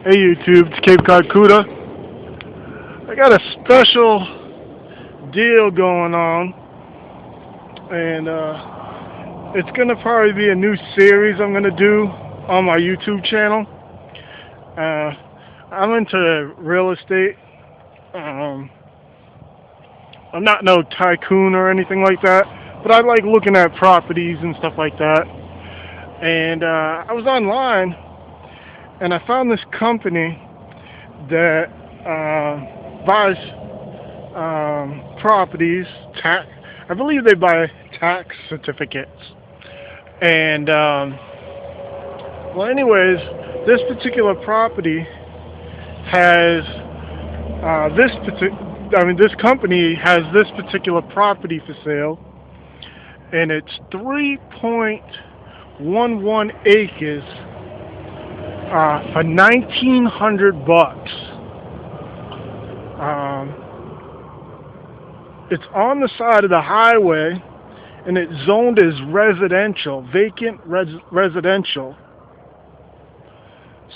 Hey YouTube, it's Cape Cod Cuda. I got a special deal going on, and it's gonna probably be a new series I'm gonna do on my YouTube channel. Uh, I'm into real estate. Um, I'm not no tycoon or anything like that, but I like looking at properties and stuff like that. And I was online, and I found this company that buys properties. I believe they buy tax certificates. And well, anyways, this particular property has this company has this particular property for sale, and it's 3.11 acres for $1,900. It's on the side of the highway, and it's zoned as residential, vacant residential.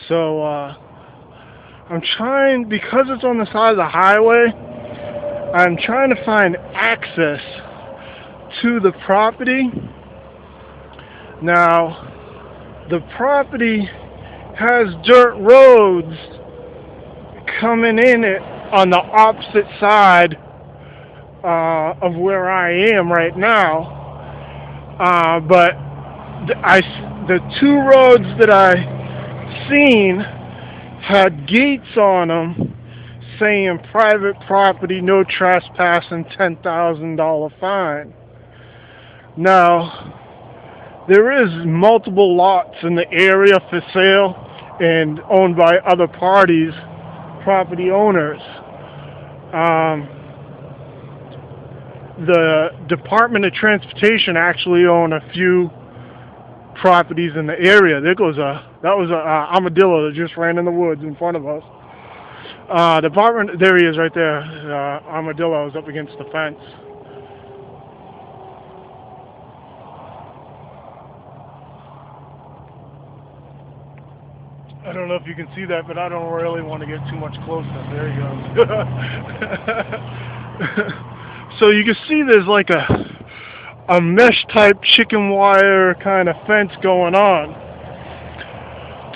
So I'm trying, because it's on the side of the highway, I'm trying to find access to the property. Now, the property has dirt roads coming in it on the opposite side of where I am right now, but the two roads that I seen had gates on them saying private property, no trespassing, $10,000 fine. Now, there is multiple lots in the area for sale and owned by other parties, property owners. The Department of Transportation actually own a few properties in the area. There was a armadillo that just ran in the woods in front of us. There he is right there. Armadillo is up against the fence. I don't know if you can see that, but I don't really want to get too much closer. There he goes. So you can see there's like a mesh type chicken wire kind of fence going on.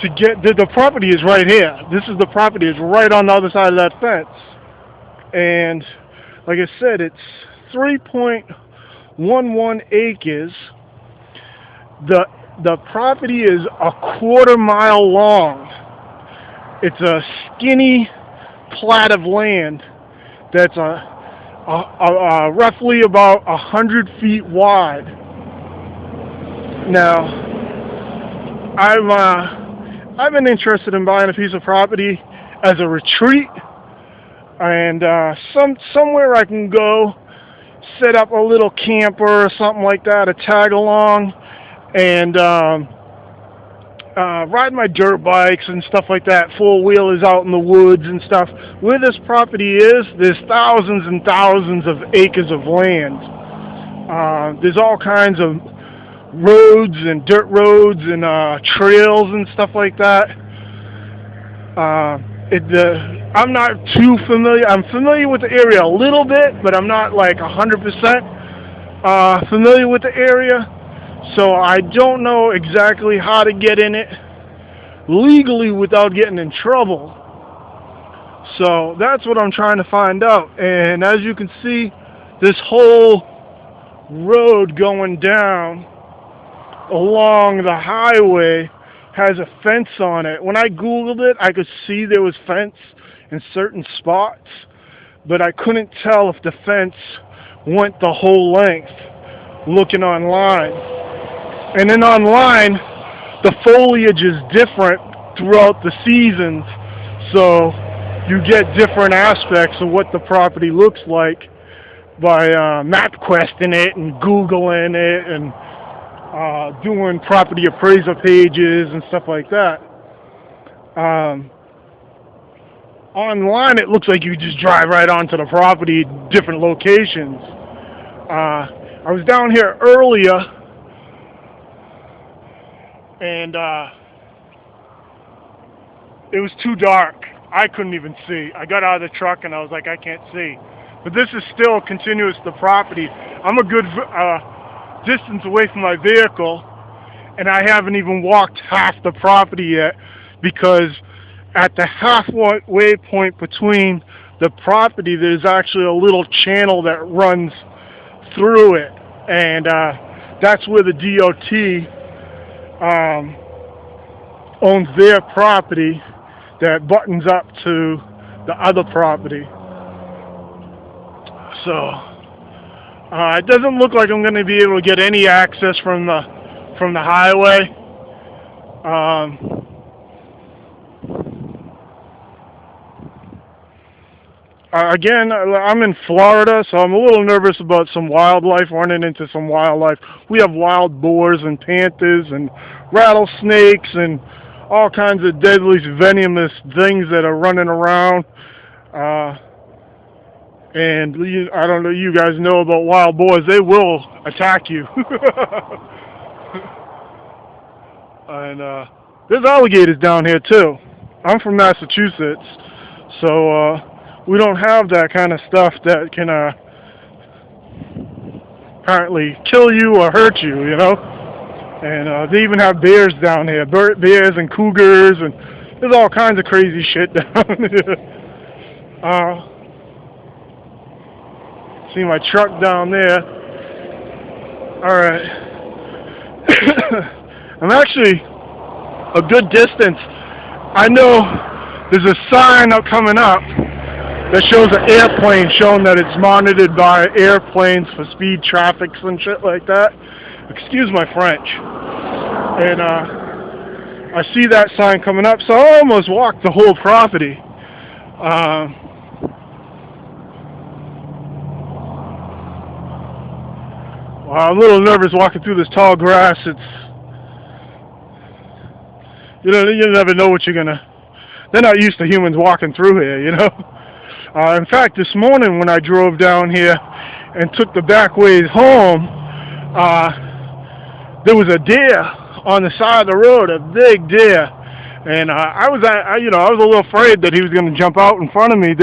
To get the property is right here. This is the property is right on the other side of that fence. And like I said, it's 3.11 acres. The property is a quarter-mile long. It's a skinny plat of land that's roughly about 100 feet wide. Now, I've been interested in buying a piece of property as a retreat, and somewhere I can go set up a little camper or something like that, a tag along, and ride my dirt bikes and stuff like that, four-wheelers out in the woods and stuff. Where this property is, there's thousands and thousands of acres of land. There's all kinds of roads and dirt roads and trails and stuff like that. I'm not too familiar. I'm familiar with the area a little bit, but I'm not like 100% familiar with the area. So I don't know exactly how to get in it legally without getting in trouble. So that's what I'm trying to find out. And as you can see, this whole road going down along the highway has a fence on it. When I Googled it, I could see there was fence in certain spots, but I couldn't tell if the fence went the whole length looking online. And then online, the foliage is different throughout the seasons, so you get different aspects of what the property looks like by MapQuesting it and Googling it and doing property appraiser pages and stuff like that. Online, it looks like you just drive right onto the property, different locations. I was down here earlier, and it was too dark. I couldn't even see. I got out of the truck and I was like, I can't see. But this is still continuous to property. I'm a good distance away from my vehicle, and I haven't even walked half the property yet, because at the halfway point between the property, there's actually a little channel that runs through it, and that's where the DOT owns their property that buttons up to the other property. So it doesn't look like I'm going to be able to get any access from the highway. Again, I'm in Florida, so I'm a little nervous about some wildlife, running into some wildlife. We have wild boars and panthers and rattlesnakes and all kinds of deadly, venomous things that are running around. And I don't know, you guys know about wild boars. They will attack you. And there's alligators down here too. I'm from Massachusetts, so we don't have that kind of stuff that can apparently kill you or hurt you, you know. And they even have bears down here, bears and cougars, and there's all kinds of crazy shit down here. See my truck down there. Alright. I'm actually a good distance. I know there's a sign up coming up that shows an airplane, showing that it's monitored by airplanes for speed traffics and shit like that. Excuse my French. And I see that sign coming up, so I almost walked the whole property. Well, I'm a little nervous walking through this tall grass. You never know what you're gonna. They're not used to humans walking through here, you know. In fact, this morning when I drove down here and took the back ways home, there was a deer on the side of the road, a big deer, and I was a little afraid that he was going to jump out in front of me.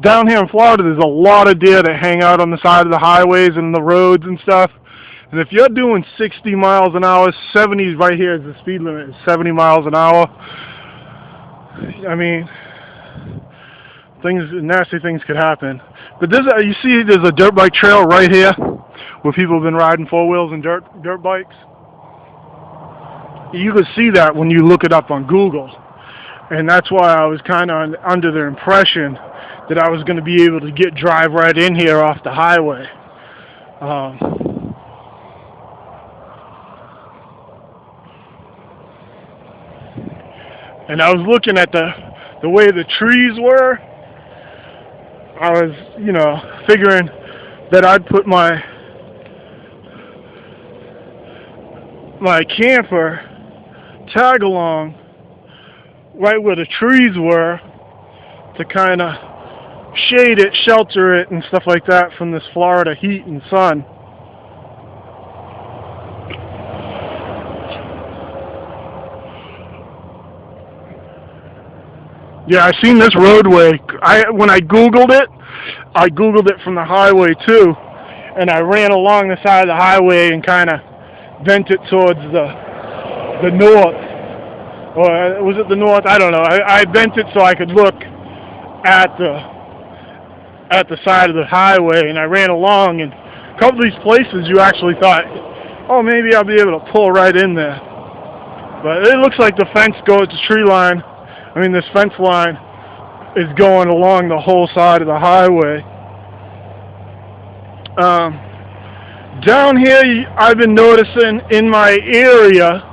Down here in Florida, there's a lot of deer that hang out on the side of the highways and the roads and stuff. And if you're doing 60 miles an hour, 70 right here is the speed limit, is 70 miles an hour. I mean, nasty things could happen. But you see, there's a dirt bike trail right here where people have been riding four wheels and dirt bikes. You could see that when you look it up on Google, and that's why I was kind of under the impression that I was going to be able to drive right in here off the highway. And I was looking at the way the trees were. I was, figuring that I'd put my camper tag along right where the trees were to kind of shade it, shelter it, and stuff like that from this Florida heat and sun. Yeah, I seen this roadway. When I Googled it from the highway too, and I ran along the side of the highway and kind of bent it towards the north. Or was it the north? I don't know. I bent it so I could look at the side of the highway, and I ran along, and a couple of these places you actually thought, oh, maybe I'll be able to pull right in there. But it looks like the fence goes to tree line. This fence line is going along the whole side of the highway. Down here, I've been noticing in my area,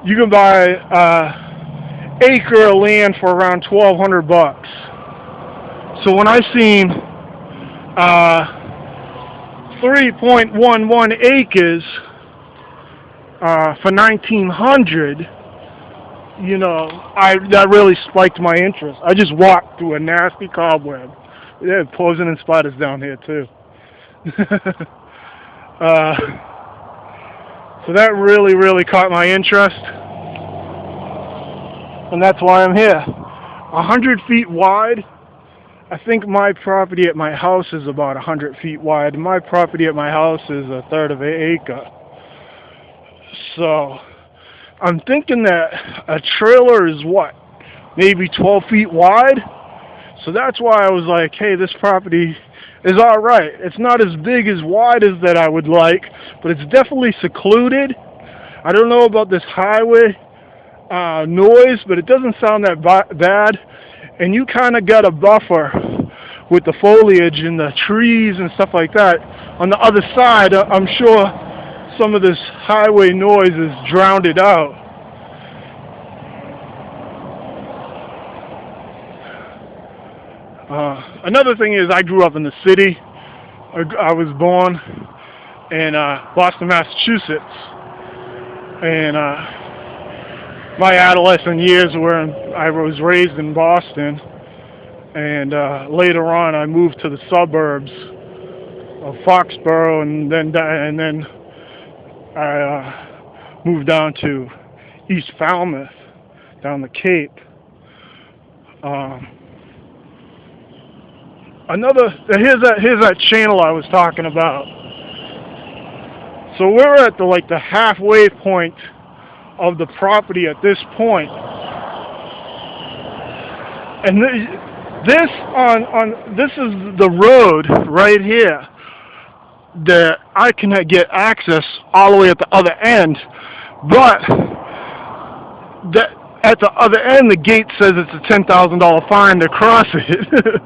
you can buy acre of land for around $1,200. So when I seen 3.11 acres for $1,900, that really spiked my interest. I just walked through a nasty cobweb. There are poison spiders down here too. So that really caught my interest. and that's why I'm here. 100 feet wide. I think my property at my house is about 100 feet wide. My property at my house is a third of an acre. So I'm thinking that a trailer is what? Maybe 12 feet wide? So that's why I was like, hey, this property is alright. It's not as big as wide as that I would like, but it's definitely secluded. I don't know about this highway noise, but it doesn't sound that bad. And you kind of got a buffer with the foliage and the trees and stuff like that. On the other side, I'm sure some of this highway noise is drowned it out. Another thing is I grew up in the city. I was born in Boston, Massachusetts. And my adolescent years were I was raised in Boston. And later on I moved to the suburbs of Foxborough, and then I moved down to East Falmouth, down the Cape. Here's that channel I was talking about. So we're at the halfway point of the property at this point, and this is the road right here that I can get access all the way at the other end, but at the other end the gate says it's a $10,000 fine to cross it.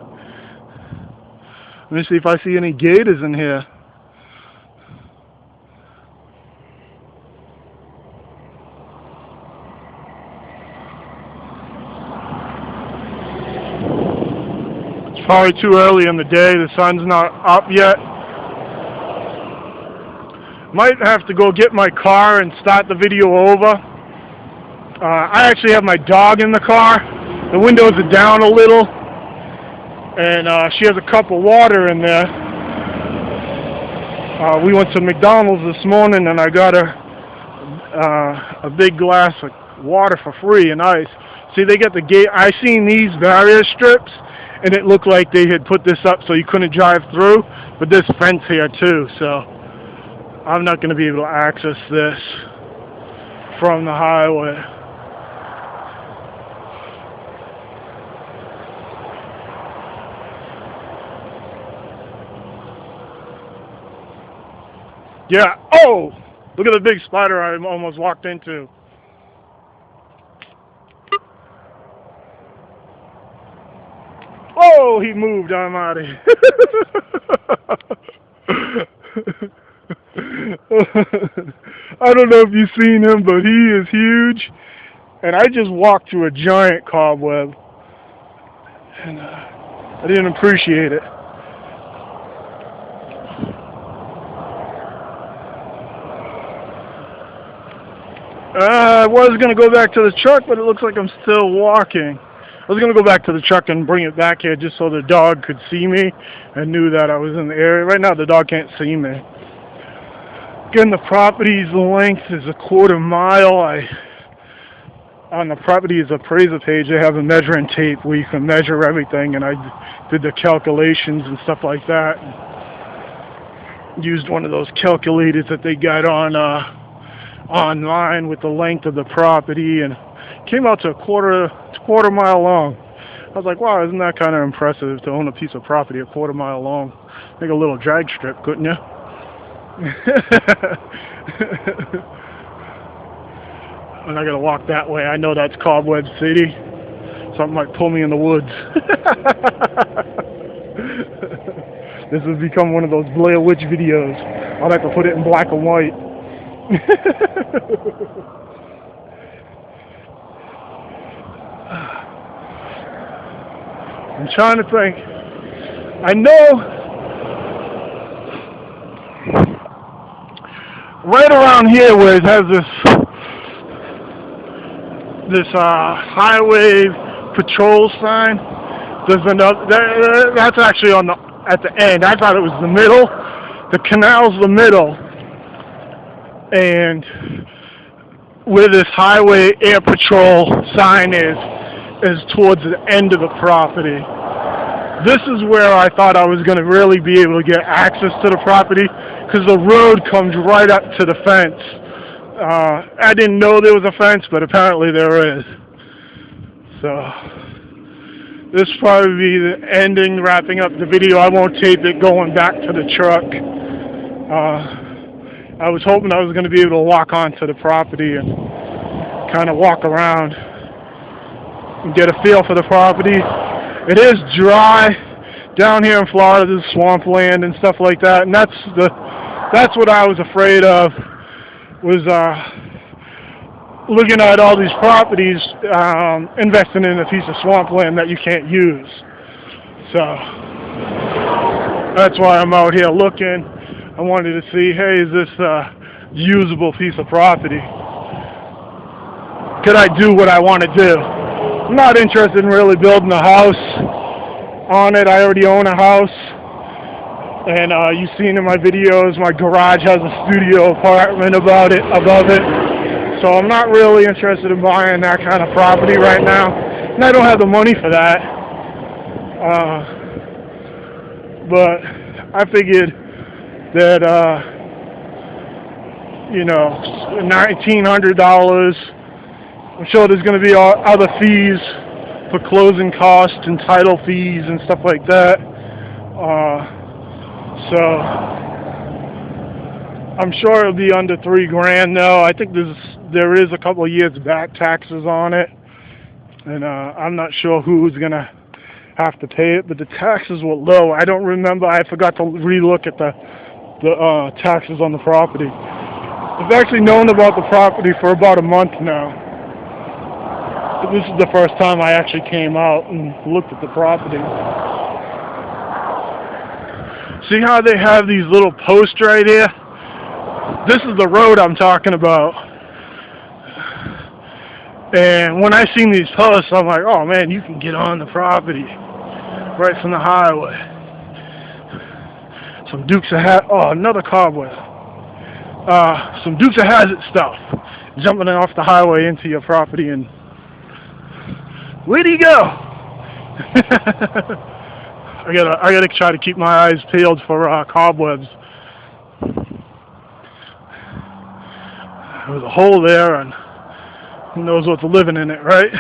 Let me see if I see any gators in here. It's probably too early in the day. The sun's not up yet. Might have to go get my car and start the video over. I actually have my dog in the car. The windows are down a little. And she has a cup of water in there. We went to McDonald's this morning and I got her a big glass of water for free and ice. See, they got the gate. I seen these barrier strips and it looked like they had put this up so you couldn't drive through, but there's fence here too, so I'm not going to be able to access this from the highway. Yeah. Oh! Look at the big spider I almost walked into. Oh, he moved. I'm out of here. I don't know if you've seen him, but he is huge. And I just walked through a giant cobweb. And I didn't appreciate it. I was going to go back to the truck, but it looks like I'm still walking. I was going to go back to the truck and bring it back here just so the dog could see me and knew that I was in the area. Right now the dog can't see me. Again, the property's length is a quarter mile. On the property's appraiser page, they have a measuring tape where you can measure everything, and I did the calculations and stuff like that. Used one of those calculators that they got on online with the length of the property, and came out to a quarter mile long. I was like, wow, isn't that kind of impressive to own a piece of property a quarter mile long? Make a little drag strip, couldn't you? And I gotta walk that way. I know that's Cobweb City. Something might pull me in the woods. This has become one of those Blair Witch videos. I'll have to put it in black and white. I'm trying to think. I know right around here where it has this highway patrol sign, there's another. That's actually at the end. I thought it was the middle. The canal's the middle. And where this highway air patrol sign is towards the end of the property. This is where I thought I was going to really be able to get access to the property, because the road comes right up to the fence. I didn't know there was a fence, but apparently there is. So this will probably be the ending, wrapping up the video. I won't tape it going back to the truck. I was hoping I was going to be able to walk onto the property and kind of walk around and get a feel for the property. It is dry down here in Florida. There's swampland and stuff like that, and that's what I was afraid of, was looking at all these properties, investing in a piece of swampland that you can't use. So that's why I'm out here looking. I wanted to see, hey, is this a usable piece of property? Could I do what I want to do? I'm not interested in really building a house on it. I already own a house. And you've seen in my videos, my garage has a studio apartment above it. So I'm not really interested in buying that kind of property right now. And I don't have the money for that. But I figured that, $1,900, I'm sure there's going to be other fees for closing costs and title fees and stuff like that. So I'm sure it'll be under $3,000 though. I think there is a couple of years back taxes on it, and I'm not sure who's gonna have to pay it, but the taxes were low. I don't remember. I forgot to relook at the taxes on the property. I've actually known about the property for about a month now. But this is the first time I actually came out and looked at the property. See how they have these little posts right here? This is the road I'm talking about. And when I seen these posts, I'm like, oh man, you can get on the property right from the highway. Some Dukes of Hazzard, oh, another cobweb. Some Dukes of Hazzard stuff. Jumping off the highway into your property, and where do you go? I gotta try to keep my eyes peeled for cobwebs. There's a hole there, and who knows what's living in it, right?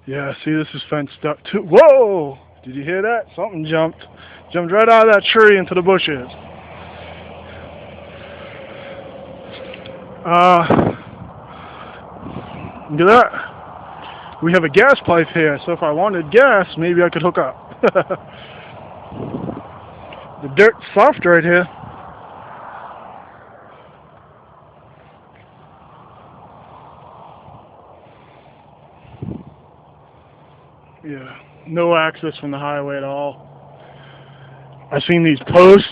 Yeah, see, this is fenced up too. Whoa! Did you hear that? Something jumped right out of that tree into the bushes. Look at that. We have a gas pipe here, so if I wanted gas, maybe I could hook up. The dirt's soft right here. Yeah, no access from the highway at all. I seen these posts.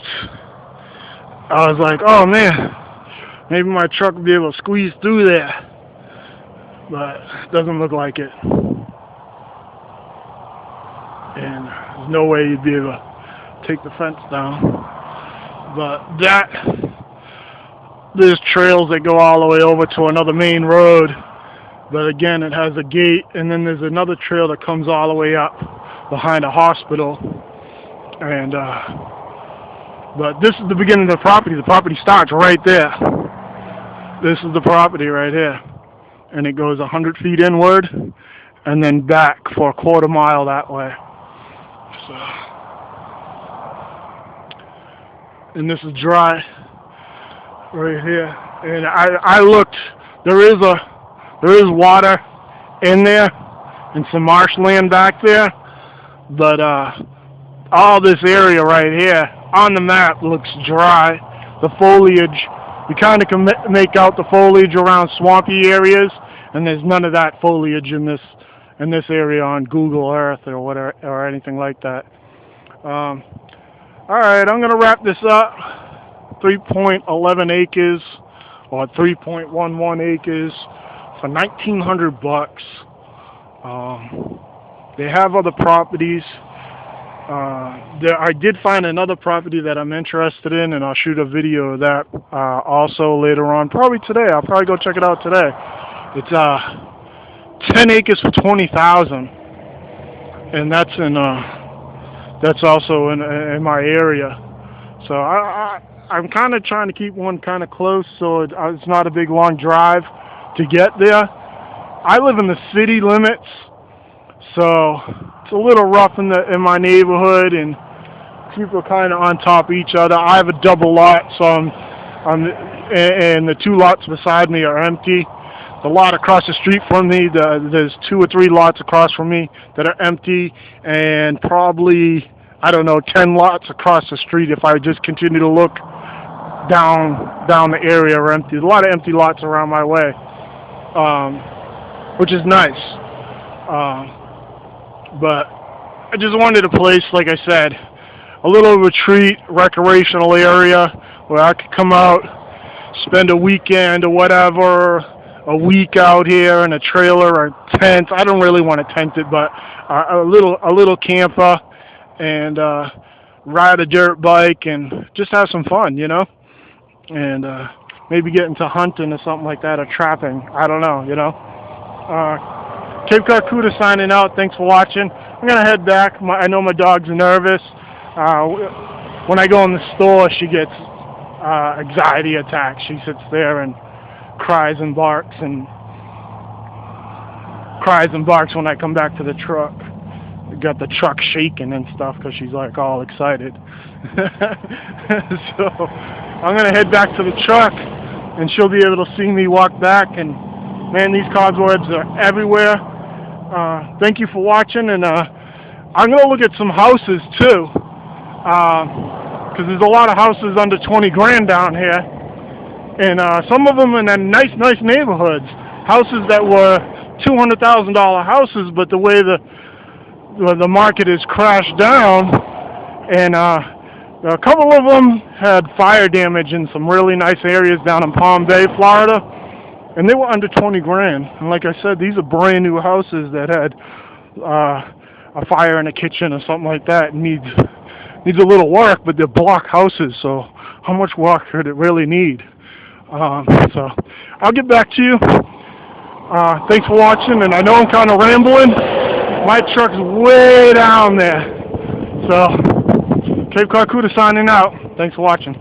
I was like, oh man, maybe my truck will be able to squeeze through there. But it doesn't look like it. And there's no way you'd be able to take the fence down. But there's trails that go all the way over to another main road. But again, it has a gate, and then there's another trail that comes all the way up behind a hospital. And but this is the beginning of the property. The property starts right there. This is the property right here. And it goes 100 feet inward and then back for a quarter mile that way. So, and this is dry right here. And I looked. There is water in there and some marshland back there, but all this area right here on the map looks dry. The foliage, you kind of can make out the foliage around swampy areas, and there's none of that foliage in this area on Google Earth or whatever or anything like that. All right, I'm gonna wrap this up. 3.11 acres or 3.11 acres for $1,900. They have other properties. I did find another property that I'm interested in, and I'll shoot a video of that also later on. Probably today. I'll probably go check it out today. It's 10 acres for 20,000, and that's also in my area. So I'm kind of trying to keep one kind of close, so it's not a big long drive to get there. I live in the city limits, so it's a little rough in my neighborhood, and people are kind of on top of each other. I have a double lot, so and the two lots beside me are empty. The lot across the street from me, there's 2 or 3 lots across from me that are empty, and probably, I don't know, 10 lots across the street if I just continue to look down the area are empty. There's a lot of empty lots around my way, which is nice. But I just wanted a place, like I said, a little retreat, recreational area where I could come out, spend a weekend or whatever, a week out here in a trailer or tent. I don't really want to tent it, but a little camper, and ride a dirt bike and just have some fun, you know, and maybe get into hunting or something like that, or trapping. I don't know, you know. Cape Carcuda signing out. Thanks for watching. I'm gonna head back. I know my dog's nervous. When I go in the store, she gets anxiety attacks. She sits there and cries and barks when I come back to the truck. I got the truck shaking and stuff because she's like all excited. So I'm gonna head back to the truck, and she'll be able to see me walk back. And man, these cobwebs are everywhere. Thank you for watching, and I'm gonna look at some houses too, because there's a lot of houses under 20 grand down here, and some of them in nice neighborhoods, houses that were $200,000 houses, but the way the market has crashed down, and a couple of them had fire damage in some really nice areas down in Palm Bay, Florida, and they were under 20 grand. And like I said, these are brand new houses that had a fire in the kitchen or something like that. Needs a little work, but they're block houses, so how much work could it really need? So I'll get back to you. Thanks for watching, and I know I'm kind of rambling. My truck's way down there. So Cape Carcuda signing out. Thanks for watching.